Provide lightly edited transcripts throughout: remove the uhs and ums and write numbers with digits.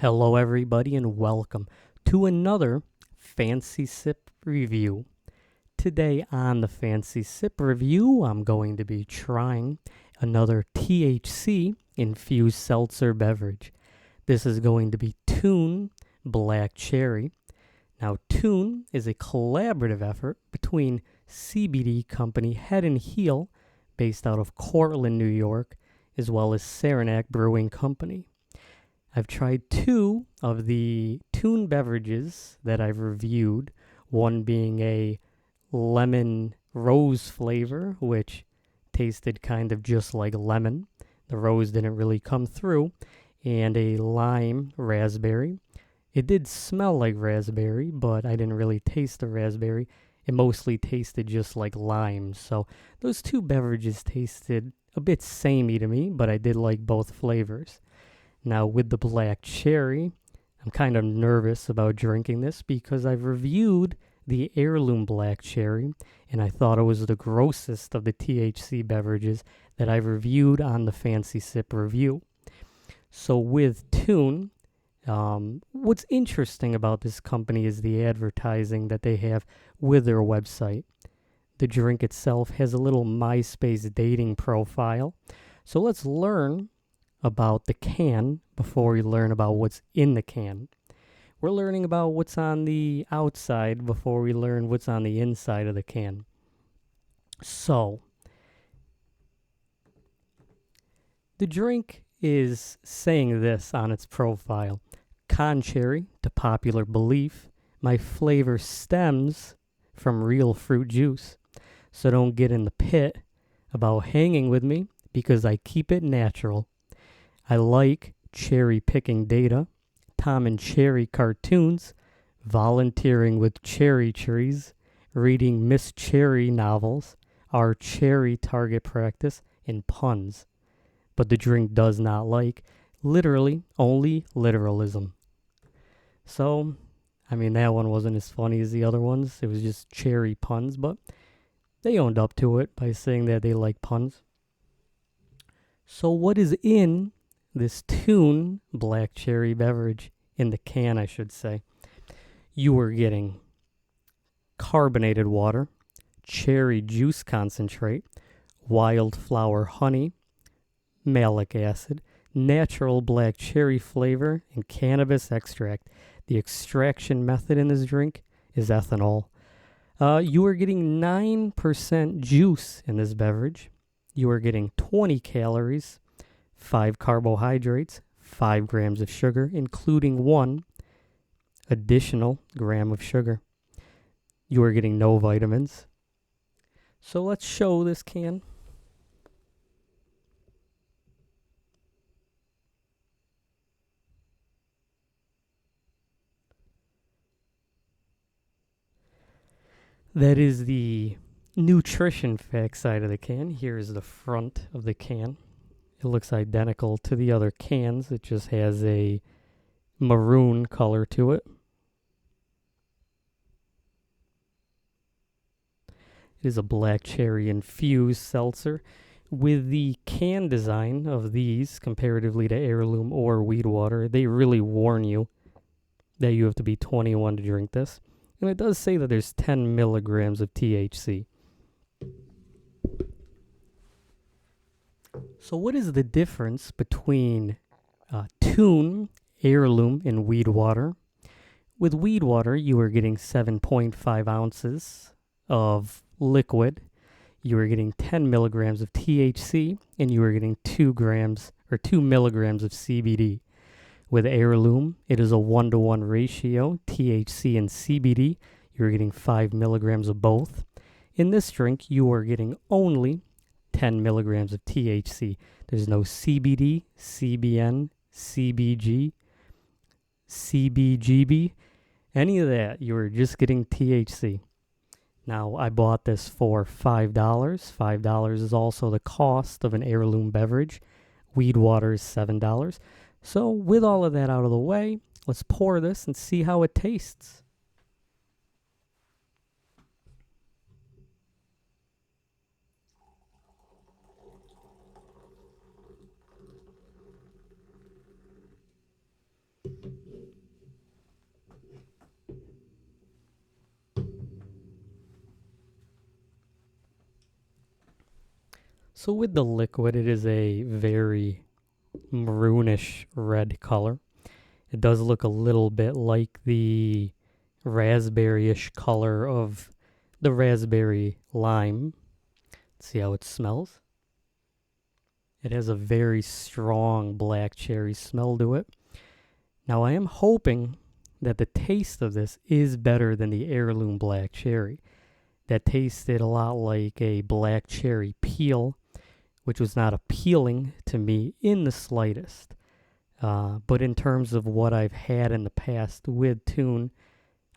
Hello, everybody, and welcome to another Fancy Sip review. Today on the Fancy Sip review, I'm going to be trying another THC infused seltzer beverage. This is going to be Tune Black Cherry. Now, Tune is a collaborative effort between CBD company Head and Heel, based out of Cortland, New York, as well as Saranac Brewing Company. I've tried two of the Tune beverages that I've reviewed, one being a lemon rose flavor, which tasted kind of just like lemon. The rose didn't really come through, and a lime raspberry. It did smell like raspberry, but I didn't really taste the raspberry. It mostly tasted just like lime. So those two beverages tasted a bit samey to me, but I did like both flavors. Now, with the black cherry, I'm kind of nervous about drinking this because I've reviewed the heirloom black cherry, and I thought it was the grossest of the THC beverages that I've reviewed on the Fancy Sip review. So with Tune, what's interesting about this company is the advertising that they have with their website. The drink itself has a little MySpace dating profile. So let's learn about the can before we learn about what's in the can. We're learning about what's on the outside before we learn what's on the inside of the can. So, the drink is saying this on its profile. Contrary to popular belief, my flavor stems from real fruit juice. So don't get in the pit about hanging with me because I keep it natural. I like cherry picking data, Tom and Cherry cartoons, volunteering with cherry trees, reading Miss Cherry novels, our cherry target practice, and puns. But the drink does not like literally only literalism. So, that one wasn't as funny as the other ones. It was just cherry puns, but they owned up to it by saying that they like puns. So what is in this Tune black cherry beverage, in the can, I should say? You are getting carbonated water, cherry juice concentrate, wildflower honey, malic acid, natural black cherry flavor, and cannabis extract. The extraction method in this drink is ethanol. You are getting 9% juice in this beverage. You are getting 20 calories, 5 carbohydrates, 5 grams of sugar, including 1 additional gram of sugar. You are getting no vitamins. So let's show this can. That is the nutrition fact side of the can. Here is the front of the can. It looks identical to the other cans. It just has a maroon color to it. It is a black cherry infused seltzer. With the can design of these, comparatively to heirloom or weed water, they really warn you that you have to be 21 to drink this. And it does say that there's 10 milligrams of THC. So what is the difference between Tune, heirloom, and weed water? With weed water, you are getting 7.5 ounces of liquid. You are getting 10 milligrams of THC, and you are getting 2 milligrams of CBD. With heirloom, it is a 1-to-1 ratio, THC and CBD. You're getting 5 milligrams of both. In this drink, you are getting only 10 milligrams of THC. There's no CBD, CBN, CBG, CBGB, any of that. You're just getting THC. Now, I bought this for $5. $5 is also the cost of an heirloom beverage. Weed water is $7. So, with all of that out of the way, let's pour this and see how it tastes. So with the liquid, it is a very maroonish red color. It does look a little bit like the raspberry-ish color of the raspberry lime. Let's see how it smells. It has a very strong black cherry smell to it. Now I am hoping that the taste of this is better than the heirloom black cherry. That tasted a lot like a black cherry peel, which was not appealing to me in the slightest. But in terms of what I've had in the past with tune,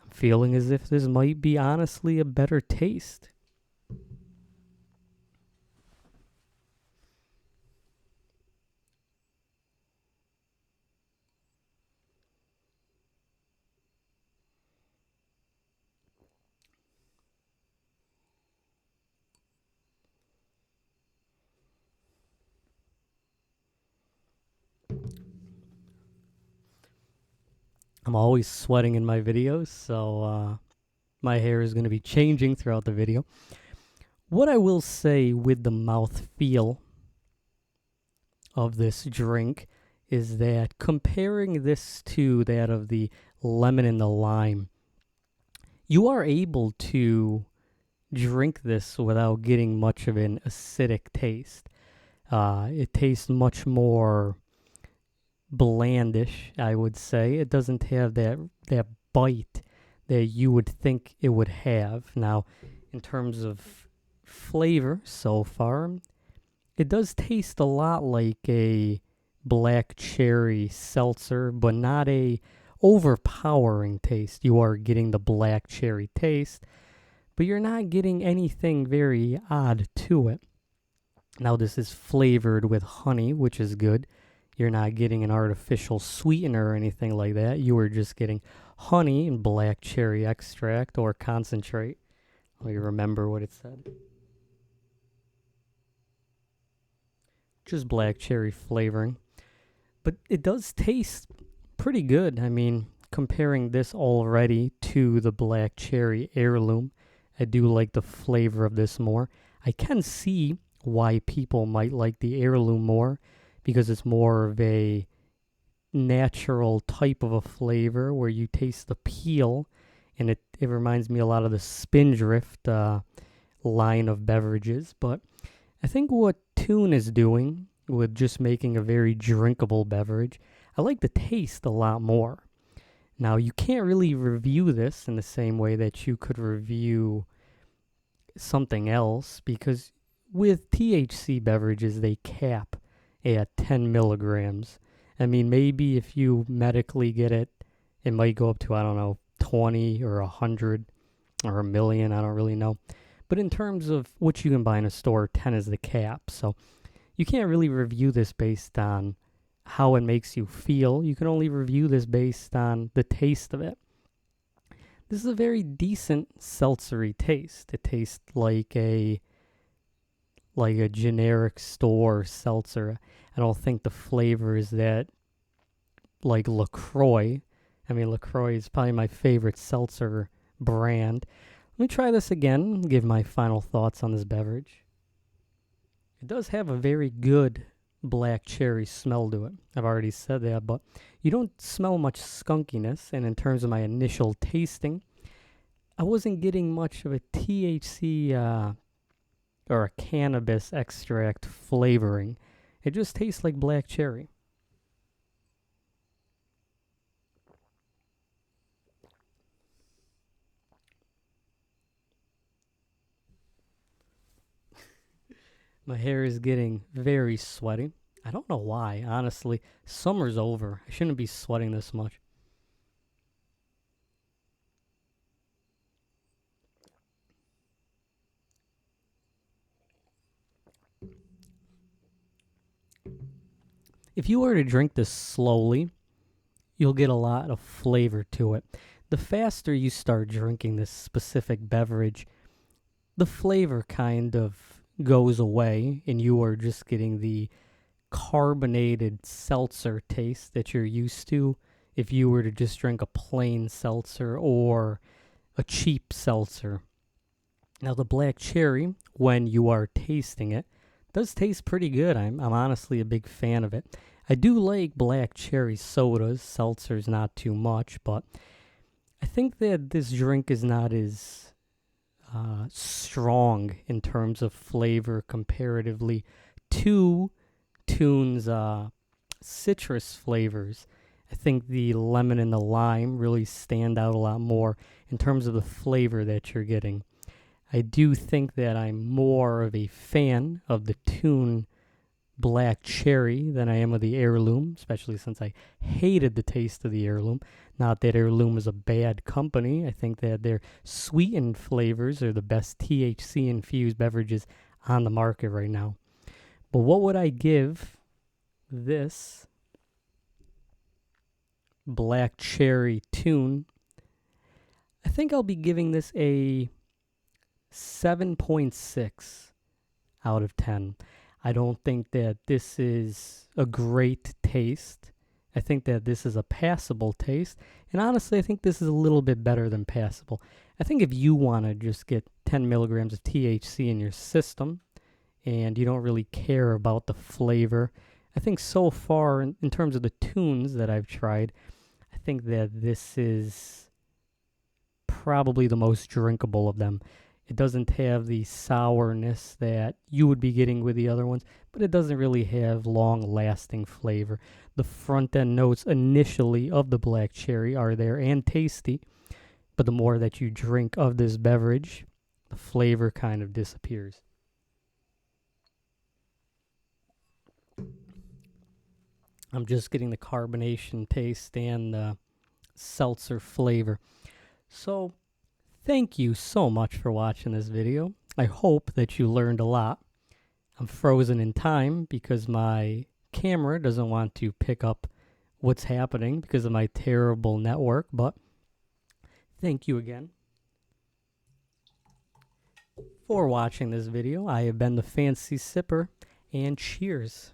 I'm feeling as if this might be honestly a better taste. I'm always sweating in my videos, so my hair is going to be changing throughout the video. What I will say with the mouth feel of this drink is that comparing this to that of the lemon and the lime, you are able to drink this without getting much of an acidic taste. It tastes much more blandish, I would say. It doesn't have that bite that you would think it would have. Now, in terms of flavor so far, it does taste a lot like a black cherry seltzer, but not a overpowering taste. You are getting the black cherry taste, but you're not getting anything very odd to it. Now, this is flavored with honey, which is good. You're not getting an artificial sweetener or anything like that. You are just getting honey and black cherry extract or concentrate. Let me remember what it said. Just black cherry flavoring. But it does taste pretty good. I mean, comparing this already to the black cherry heirloom, I do like the flavor of this more. I can see why people might like the heirloom more, because it's more of a natural type of a flavor where you taste the peel, and it reminds me a lot of the Spindrift line of beverages. But I think what Tune is doing with just making a very drinkable beverage, I like the taste a lot more. Now, you can't really review this in the same way that you could review something else, because with THC beverages, they cap at 10 milligrams. I mean, maybe if you medically get it, it might go up to, I don't know, 20 or 100 or a million. I don't really know. But in terms of what you can buy in a store, 10 is the cap. So you can't really review this based on how it makes you feel. You can only review this based on the taste of it. This is a very decent seltzery taste. It tastes like a generic store seltzer. I don't think the flavor is that like LaCroix. I mean, LaCroix is probably my favorite seltzer brand. Let me try this again, give my final thoughts on this beverage. It does have a very good black cherry smell to it. I've already said that, but you don't smell much skunkiness. And in terms of my initial tasting, I wasn't getting much of a THC or a cannabis extract flavoring. It just tastes like black cherry. My hair is getting very sweaty. I don't know why, honestly. Summer's over. I shouldn't be sweating this much. If you were to drink this slowly, you'll get a lot of flavor to it. The faster you start drinking this specific beverage, the flavor kind of goes away, and you are just getting the carbonated seltzer taste that you're used to if you were to just drink a plain seltzer or a cheap seltzer. Now, the black cherry, when you are tasting it, does taste pretty good. I'm honestly a big fan of it. I do like black cherry sodas. Seltzer's not too much, but I think that this drink is not as strong in terms of flavor comparatively to Tune's citrus flavors. I think the lemon and the lime really stand out a lot more in terms of the flavor that you're getting. I do think that I'm more of a fan of the Tune Black Cherry than I am of the Heirloom, especially since I hated the taste of the Heirloom. Not that Heirloom is a bad company. I think that their sweetened flavors are the best THC infused beverages on the market right now. But what would I give this Black Cherry Tune? I think I'll be giving this a 7.6 out of 10. I don't think that this is a great taste. I think that this is a passable taste. And honestly, I think this is a little bit better than passable. I think if you want to just get 10 milligrams of THC in your system and you don't really care about the flavor, I think so far, in terms of the tunes that I've tried, I think that this is probably the most drinkable of them. It doesn't have the sourness that you would be getting with the other ones, but it doesn't really have long-lasting flavor. The front-end notes initially of the black cherry are there and tasty, but the more that you drink of this beverage, the flavor kind of disappears. I'm just getting the carbonation taste and the seltzer flavor. So, thank you so much for watching this video. I hope that you learned a lot. I'm frozen in time because my camera doesn't want to pick up what's happening because of my terrible network, but thank you again for watching this video. I have been the Fancy Sipper, and cheers.